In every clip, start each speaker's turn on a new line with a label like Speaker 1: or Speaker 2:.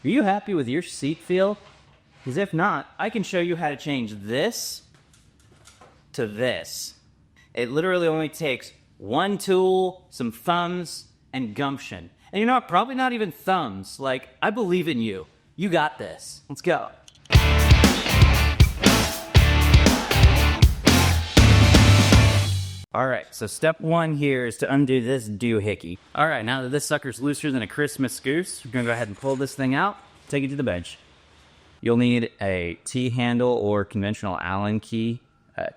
Speaker 1: Are you happy with your seat feel? Because if not, I can show you how to change this to this. It literally only takes one tool, some thumbs, and gumption. And you know what? Probably not even thumbs. Like, I believe in you. You got this. Let's go. Alright, so step one here is to undo this doohickey. Alright, now that this sucker's looser than a Christmas goose, we're gonna go ahead and pull this thing out, take it to the bench. You'll need a T-handle or conventional Allen key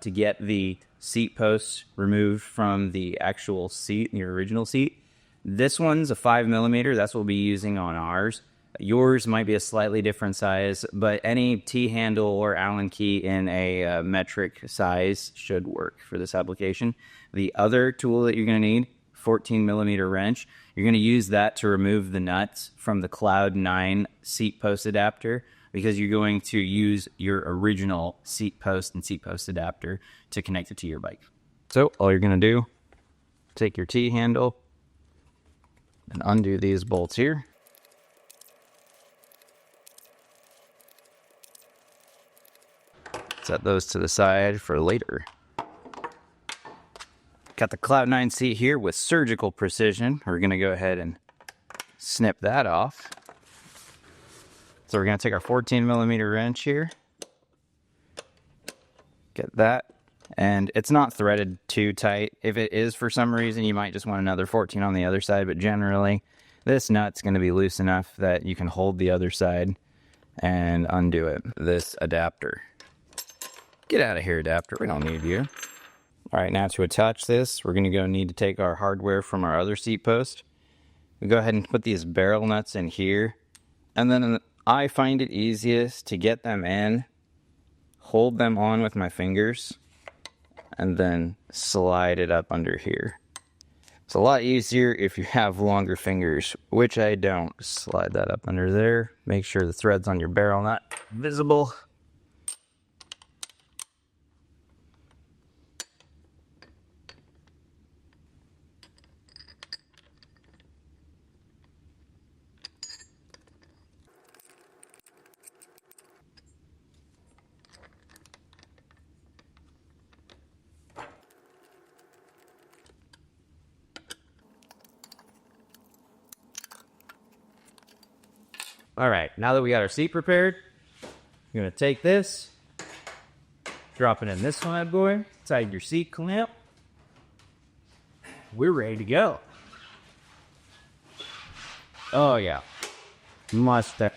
Speaker 1: to get the seat posts removed from the actual seat, your original seat. This one's a 5mm, that's what we'll be using on ours. Yours might be a slightly different size, but any T-handle or Allen key in a metric size should work for this application. The other tool that you're going to need, 14mm wrench, you're going to use that to remove the nuts from the Cloud 9 seat post adapter, because you're going to use your original seat post and seat post adapter to connect it to your bike. So all you're going to do, take your T-handle and undo these bolts here. Set those to the side for later. Got the Cloud 9 seat here with surgical precision. We're going to go ahead and snip that off. So we're going to take our 14mm wrench here. Get that. And it's not threaded too tight. If it is for some reason, you might just want another 14 on the other side. But generally, this nut's going to be loose enough that you can hold the other side and undo it. This adapter. Get out of here, adapter. We don't need you. All right, now to attach this, we're going to need to take our hardware from our other seat post. We go ahead and put these barrel nuts in here. And then I find it easiest to get them in, hold them on with my fingers, and then slide it up under here. It's a lot easier if you have longer fingers, which I don't. Slide that up under there. Make sure the thread's on your barrel nut visible. All right, now that we got our seat prepared, you're gonna take this, drop it in this bad boy, tighten your seat clamp. We're ready to go. Oh yeah, mustache.